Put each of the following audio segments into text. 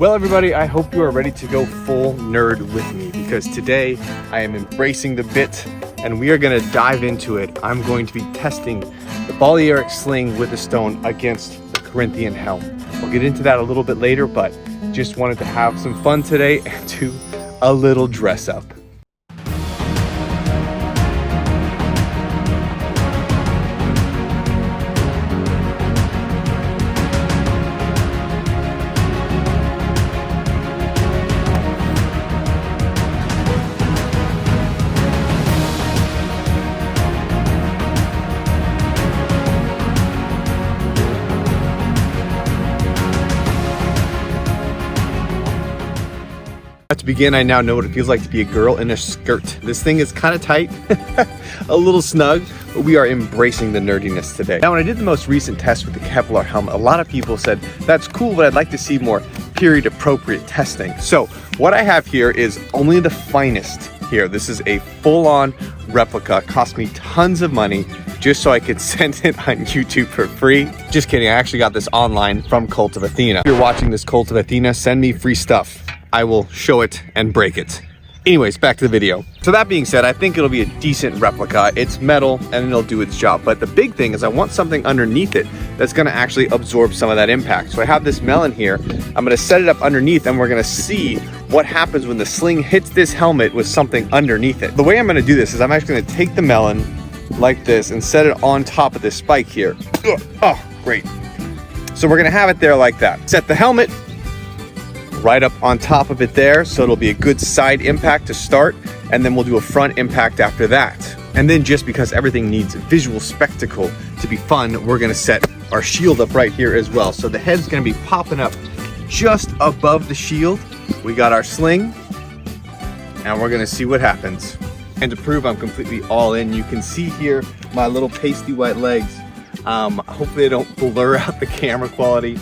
Well, everybody, I hope you are ready to go full nerd with me, because today I am embracing the bit and we are going to dive into it. I'm going to be testing the Balearic sling with a stone against the Corinthian helm. We'll get into that a little bit later, but just wanted to have some fun today and do a little dress up. To begin, I now know what it feels like to be a girl in a skirt. This thing is kind of tight, a little snug, but we are embracing the nerdiness today. Now, when I did the most recent test with the Kevlar helmet, a lot of people said, that's cool, but I'd like to see more period appropriate testing. So what I have here is only the finest here. This is a full-on replica, cost me tons of money just so I could send it on YouTube for free. Just kidding, I actually got this online from Cult of Athena. If you're watching this Cult of Athena, send me free stuff. I will show it and break it. Anyways, back to the video. So that being said, I think it'll be a decent replica. It's metal and it'll do its job. But the big thing is I want something underneath it that's gonna actually absorb some of that impact. So I have this melon here. I'm gonna set it up underneath and we're gonna see what happens when the sling hits this helmet with something underneath it. The way I'm gonna do this is I'm actually gonna take the melon like this and set it on top of this spike here. Oh, great. So we're gonna have it there like that. Set the helmet right up on top of it there, so it'll be a good side impact to start, and then we'll do a front impact after that. And then, just because everything needs visual spectacle to be fun, we're gonna set our shield up right here as well. So the head's gonna be popping up just above the shield. We got our sling, and we're gonna see what happens. And to prove I'm completely all in, you can see here my little pasty white legs. Hopefully they don't blur out the camera quality.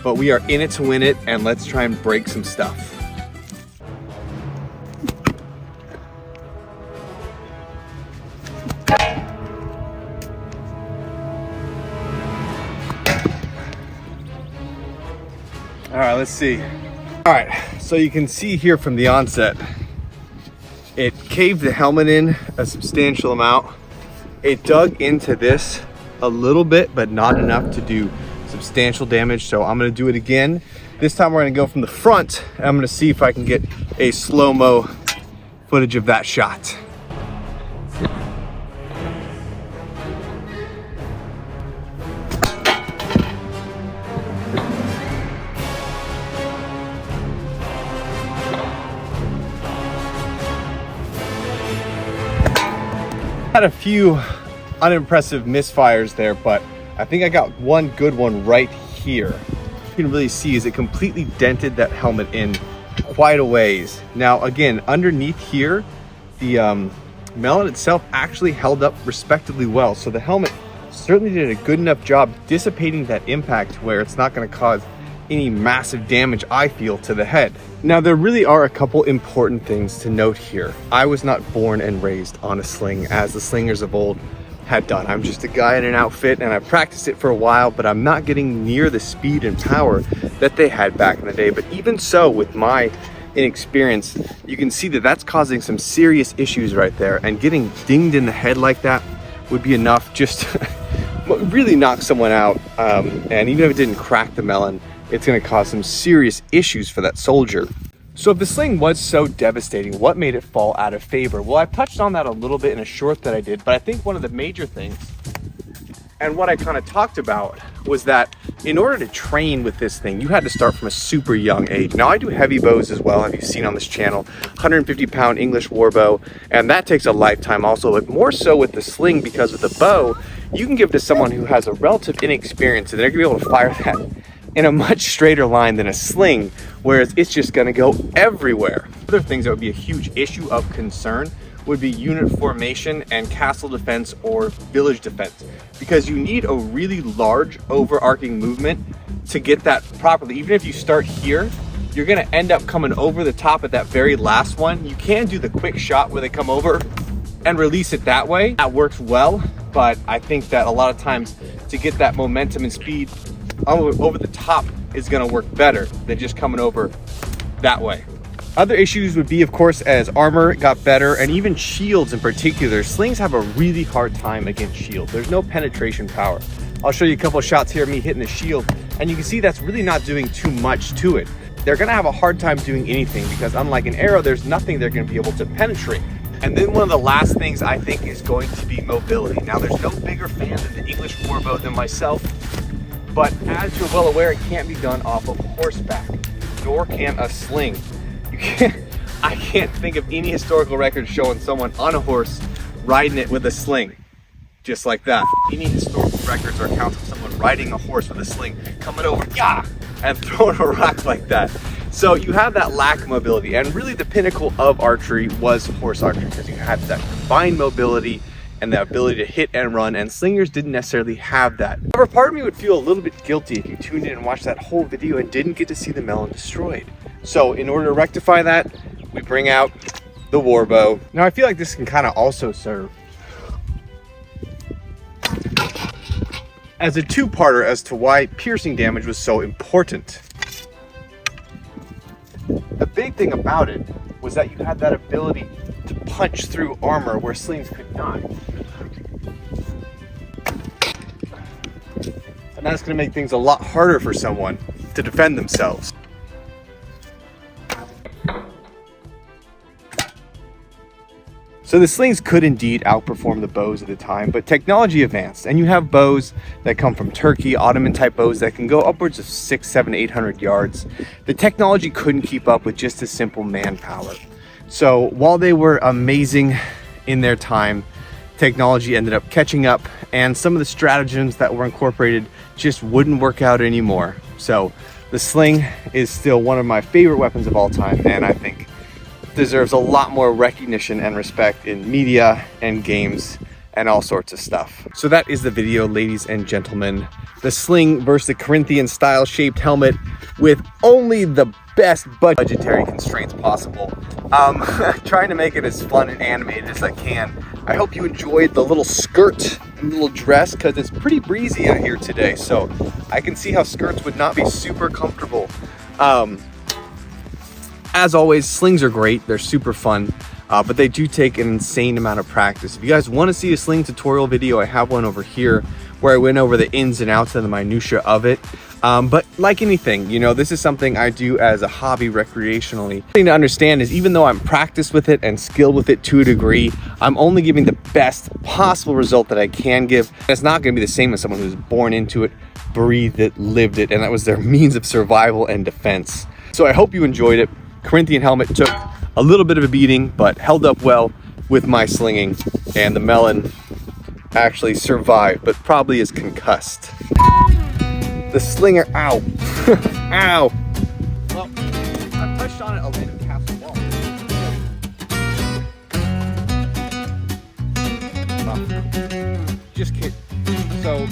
But we are in it to win it, and let's try and break some stuff. All right, let's see. All right, so you can see here from the onset, it caved the helmet in a substantial amount. It dug into this a little bit, but not enough to do substantial damage. So I'm gonna do it again. This time we're gonna go from the front, and I'm gonna see if I can get a slow-mo footage of that shot. Had a few unimpressive misfires there, but I think I got one good one right here. You can really see is it completely dented that helmet in quite a ways. Now again, underneath here, the melon itself actually held up respectively well. So the helmet certainly did a good enough job dissipating that impact where it's not gonna cause any massive damage, I feel, to the head. Now there really are a couple important things to note here. I was not born and raised on a sling as the slingers of old had done. I'm just a guy in an outfit, and I practiced it for a while, but I'm not getting near the speed and power that they had back in the day. But even so, with my inexperience, you can see that that's causing some serious issues right there, and getting dinged in the head like that would be enough just to really knock someone out. And even if it didn't crack the melon, it's going to cause some serious issues for that soldier. So if the sling was so devastating, what made it fall out of favor? Well, I've touched on that a little bit in a short that I did, but I think one of the major things, and what I kind of talked about, was that in order to train with this thing, you had to start from a super young age. Now I do heavy bows as well, have you seen on this channel, 150-pound English war bow, and that takes a lifetime also, but more so with the sling, because with the bow, you can give to someone who has a relative inexperience, and they're gonna be able to fire that in a much straighter line than a sling, whereas it's just gonna go everywhere. Other things that would be a huge issue of concern would be unit formation and castle defense or village defense, because you need a really large overarching movement to get that properly. Even if you start here, you're gonna end up coming over the top of that very last one. You can do the quick shot where they come over and release it that way. That works well, but I think that a lot of times to get that momentum and speed over the top is gonna work better than just coming over that way. Other issues would be, of course, as armor got better and even shields in particular, slings have a really hard time against shields. There's no penetration power. I'll show you a couple of shots here of me hitting the shield, and you can see that's really not doing too much to it. They're gonna have a hard time doing anything because unlike an arrow, there's nothing they're gonna be able to penetrate. And then one of the last things I think is going to be mobility. Now there's no bigger fan of the English warbow than myself, but as you're well aware, it can't be done off of horseback, nor can a sling. I can't think of any historical record showing someone on a horse riding it with a sling, just like that. Any historical records or accounts of someone riding a horse with a sling, coming over, yeah, and throwing a rock like that. So you have that lack of mobility, and really the pinnacle of archery was horse archery because you had that combined mobility and the ability to hit and run, and slingers didn't necessarily have that. However, part of me would feel a little bit guilty if you tuned in and watched that whole video and didn't get to see the melon destroyed. So in order to rectify that, we bring out the warbow. Now I feel like this can kind of also serve as a two-parter as to why piercing damage was so important. The big thing about it was that you had that ability to punch through armor where slings could not. And that's going to make things a lot harder for someone to defend themselves. So the slings could indeed outperform the bows at the time, but technology advanced, and you have bows that come from Turkey, Ottoman type bows that can go upwards of 600, 700, 800 yards. The technology couldn't keep up with just a simple manpower. So while they were amazing in their time, technology ended up catching up, and some of the stratagems that were incorporated just wouldn't work out anymore. So the sling is still one of my favorite weapons of all time, and I think deserves a lot more recognition and respect in media and games and all sorts of stuff. So that is the video, ladies and gentlemen. The sling versus the Corinthian style shaped helmet with only the best budgetary constraints possible. Trying to make it as fun and animated as I can. I hope you enjoyed the little skirt and little dress because it's pretty breezy out here today. So I can see how skirts would not be super comfortable. As always, slings are great. They're super fun, but they do take an insane amount of practice. If you guys want to see a sling tutorial video, I have one over here where I went over the ins and outs and the minutia of it. But like anything, you know, this is something I do as a hobby recreationally. The thing to understand is even though I'm practiced with it and skilled with it to a degree, I'm only giving the best possible result that I can give. It's not going to be the same as someone who's born into it, breathed it, lived it, and that was their means of survival and defense. So I hope you enjoyed it. Corinthian helmet took a little bit of a beating, but held up well with my slinging, and the melon actually survived, but probably is concussed. The slinger, ow, ow. Well, I've touched on it a little castle wall. Just kidding. So